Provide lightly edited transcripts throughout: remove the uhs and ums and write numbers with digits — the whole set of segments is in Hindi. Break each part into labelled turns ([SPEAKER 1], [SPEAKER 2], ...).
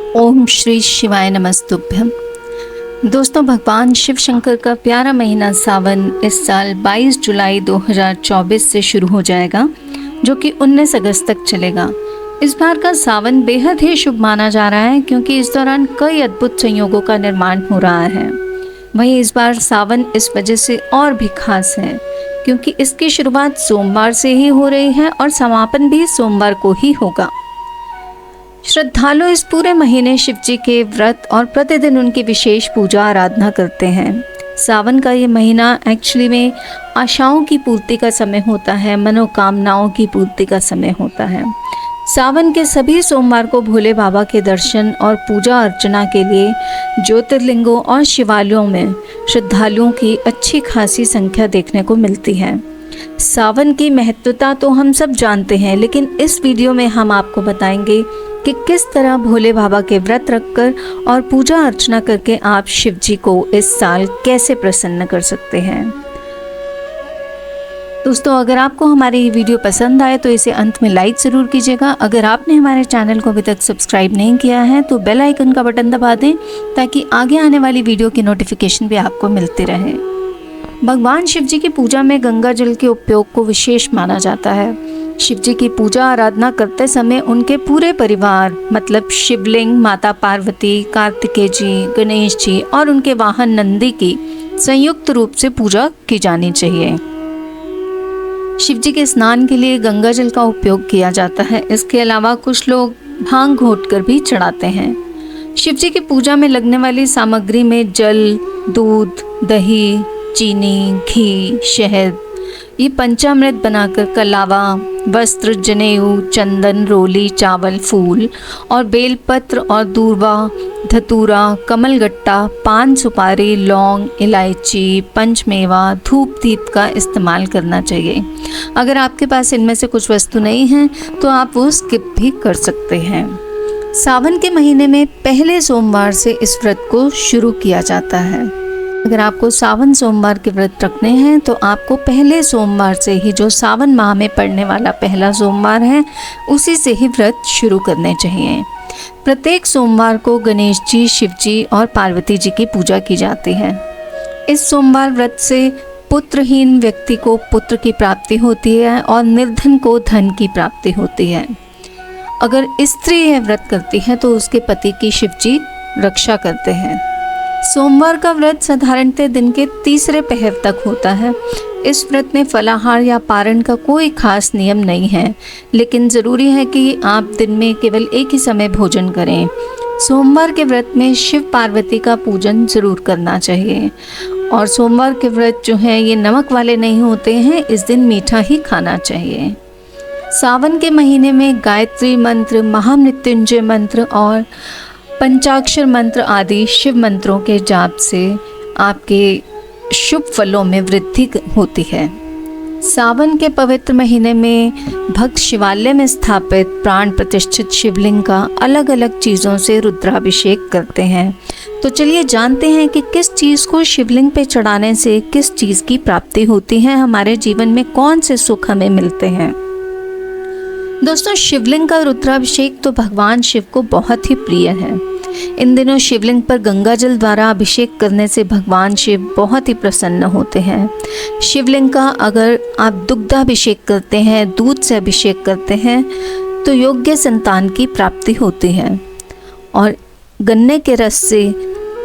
[SPEAKER 1] ओम श्री शिवाय नमस्तुभ्यम। दोस्तों, भगवान शिव शंकर का प्यारा महीना सावन इस साल 22 जुलाई 2024 से शुरू हो जाएगा, जो कि 19 अगस्त तक चलेगा। इस बार का सावन बेहद ही शुभ माना जा रहा है, क्योंकि इस दौरान कई अद्भुत संयोगों का निर्माण हो रहा है। वहीं इस बार सावन इस वजह से और भी खास है, क्योंकि इसकी शुरुआत सोमवार से ही हो रही है और समापन भी सोमवार को ही होगा। श्रद्धालु इस पूरे महीने शिव जी के व्रत और प्रतिदिन उनकी विशेष पूजा आराधना करते हैं। सावन का ये महीना एक्चुअली में आशाओं की पूर्ति का समय होता है, मनोकामनाओं की पूर्ति का समय होता है। सावन के सभी सोमवार को भोले बाबा के दर्शन और पूजा अर्चना के लिए ज्योतिर्लिंगों और शिवालयों में श्रद्धालुओं की अच्छी खासी संख्या देखने को मिलती है। सावन की महत्वता तो हम सब जानते हैं, लेकिन इस वीडियो में हम आपको बताएंगे कि किस तरह भोले बाबा के व्रत रखकर और पूजा अर्चना करके आप शिव जी को इस साल कैसे प्रसन्न कर सकते हैं। दोस्तों, अगर आपको हमारी ये वीडियो पसंद आए तो इसे अंत में लाइक ज़रूर कीजिएगा। अगर आपने हमारे चैनल को अभी तक सब्सक्राइब नहीं किया है तो बेल आइकन का बटन दबा दें, ताकि आगे आने वाली वीडियो की नोटिफिकेशन भी आपको मिलती रहे। भगवान शिव जी की पूजा में गंगा जल के उपयोग को विशेष माना जाता है। शिव जी की पूजा आराधना करते समय उनके पूरे परिवार मतलब शिवलिंग, माता पार्वती, कार्तिकेय जी, गणेश जी और उनके वाहन नंदी की संयुक्त रूप से पूजा की जानी चाहिए। शिव जी के स्नान के लिए गंगा जल का उपयोग किया जाता है। इसके अलावा कुछ लोग भांग घोटकर भी चढ़ाते हैं। शिव जी की पूजा में लगने वाली सामग्री में जल, दूध, दही, चीनी, घी, शहद, ये पंचामृत बनाकर कलावा, वस्त्र, जनेऊ, चंदन, रोली, चावल, फूल और बेलपत्र और दूर्वा, धतूरा, कमलगट्टा, पान, सुपारी, लौंग, इलायची, पंचमेवा, धूप दीप का इस्तेमाल करना चाहिए। अगर आपके पास इनमें से कुछ वस्तु नहीं है तो आप वो स्किप भी कर सकते हैं। सावन के महीने में पहले सोमवार से इस व्रत को शुरू किया जाता है। अगर आपको सावन सोमवार के व्रत रखने हैं तो आपको पहले सोमवार से ही, जो सावन माह में पड़ने वाला पहला सोमवार है, उसी से ही व्रत शुरू करने चाहिए। प्रत्येक सोमवार को गणेश जी, शिव जी और पार्वती जी की पूजा की जाती है। इस सोमवार व्रत से पुत्रहीन व्यक्ति को पुत्र की प्राप्ति होती है और निर्धन को धन की प्राप्ति होती है। अगर स्त्री यह व्रत करती है तो उसके पति की शिव जी रक्षा करते हैं। सोमवार का व्रत साधारणतः दिन के तीसरे पहर तक होता है। इस व्रत में फलाहार या पारण का कोई खास नियम नहीं है, लेकिन ज़रूरी है कि आप दिन में केवल एक ही समय भोजन करें। सोमवार के व्रत में शिव पार्वती का पूजन ज़रूर करना चाहिए। और सोमवार के व्रत जो हैं ये नमक वाले नहीं होते हैं, इस दिन मीठा ही खाना चाहिए। सावन के महीने में गायत्री मंत्र, महामृत्युंजय मंत्र और पंचाक्षर मंत्र आदि शिव मंत्रों के जाप से आपके शुभ फलों में वृद्धि होती है। सावन के पवित्र महीने में भक्त शिवालय में स्थापित प्राण प्रतिष्ठित शिवलिंग का अलग अलग चीज़ों से रुद्राभिषेक करते हैं। तो चलिए जानते हैं कि किस चीज़ को शिवलिंग पे चढ़ाने से किस चीज़ की प्राप्ति होती है, हमारे जीवन में कौन से सुख हमें मिलते हैं। दोस्तों, शिवलिंग का रुद्राभिषेक तो भगवान शिव को बहुत ही प्रिय है। इन दिनों शिवलिंग पर गंगा जल द्वारा अभिषेक करने से भगवान शिव बहुत ही प्रसन्न होते हैं। शिवलिंग का अगर आप दुग्धाभिषेक करते हैं, दूध से अभिषेक करते हैं, तो योग्य संतान की प्राप्ति होती है। और गन्ने के रस से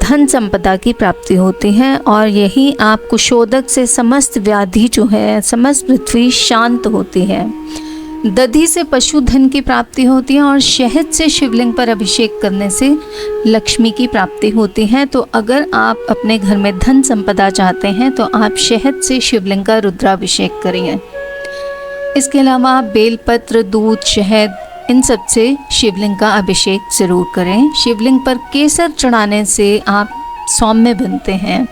[SPEAKER 1] धन संपदा की प्राप्ति होती है, और यही आप कुशोदक से समस्त व्याधि जो है, समस्त पृथ्वी शांत होती है। दधी से पशुधन की प्राप्ति होती है, और शहद से शिवलिंग पर अभिषेक करने से लक्ष्मी की प्राप्ति होती है। तो अगर आप अपने घर में धन संपदा चाहते हैं तो आप शहद से शिवलिंग का रुद्राभिषेक करिए। इसके अलावा आप बेलपत्र, दूध, शहद, इन सब से शिवलिंग का अभिषेक ज़रूर करें। शिवलिंग पर केसर चढ़ाने से आप सौम्य बनते हैं,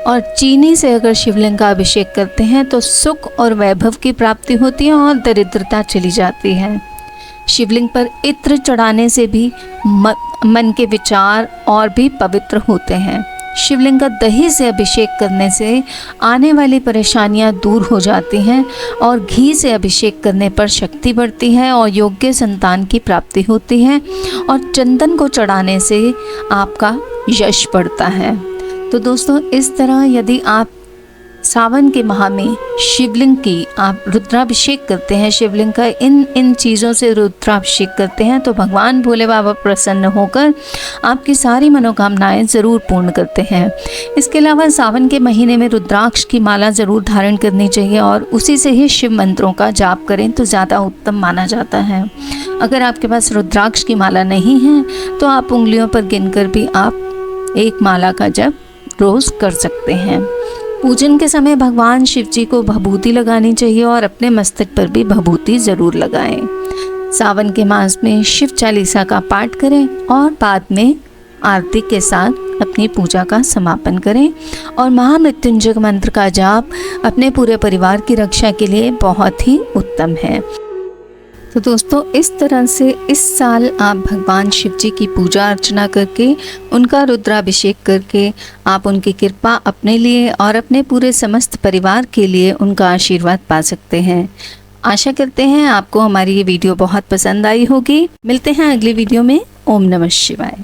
[SPEAKER 1] और चीनी से अगर शिवलिंग का अभिषेक करते हैं तो सुख और वैभव की प्राप्ति होती है और दरिद्रता चली जाती है। शिवलिंग पर इत्र चढ़ाने से भी मन के विचार और भी पवित्र होते हैं। शिवलिंग का दही से अभिषेक करने से आने वाली परेशानियां दूर हो जाती हैं और घी से अभिषेक करने पर शक्ति बढ़ती है और योग्य संतान की प्राप्ति होती है और चंदन को चढ़ाने से आपका यश बढ़ता है। तो दोस्तों, इस तरह यदि आप सावन के माह में शिवलिंग की आप रुद्राभिषेक करते हैं, शिवलिंग का इन चीज़ों से रुद्राभिषेक करते हैं, तो भगवान भोले बाबा प्रसन्न होकर आपकी सारी मनोकामनाएं ज़रूर पूर्ण करते हैं। इसके अलावा सावन के महीने में रुद्राक्ष की माला ज़रूर धारण करनी चाहिए और उसी से ही शिव मंत्रों का जाप करें तो ज़्यादा उत्तम माना जाता है। अगर आपके पास रुद्राक्ष की माला नहीं है तो आप उंगलियों पर गिनकर भी आप एक माला का जप रोज़ कर सकते हैं। पूजन के समय भगवान शिव जी को भभूति लगानी चाहिए और अपने मस्तक पर भी भभूति ज़रूर लगाएं। सावन के मास में शिव चालीसा का पाठ करें और बाद में आरती के साथ अपनी पूजा का समापन करें और महामृत्युंजय मंत्र का जाप अपने पूरे परिवार की रक्षा के लिए बहुत ही उत्तम है। तो दोस्तों, इस तरह से इस साल आप भगवान शिव जी की पूजा अर्चना करके, उनका रुद्राभिषेक करके आप उनकी कृपा अपने लिए और अपने पूरे समस्त परिवार के लिए उनका आशीर्वाद पा सकते हैं। आशा करते हैं आपको हमारी ये वीडियो बहुत पसंद आई होगी। मिलते हैं अगली वीडियो में। ओम नमः शिवाय।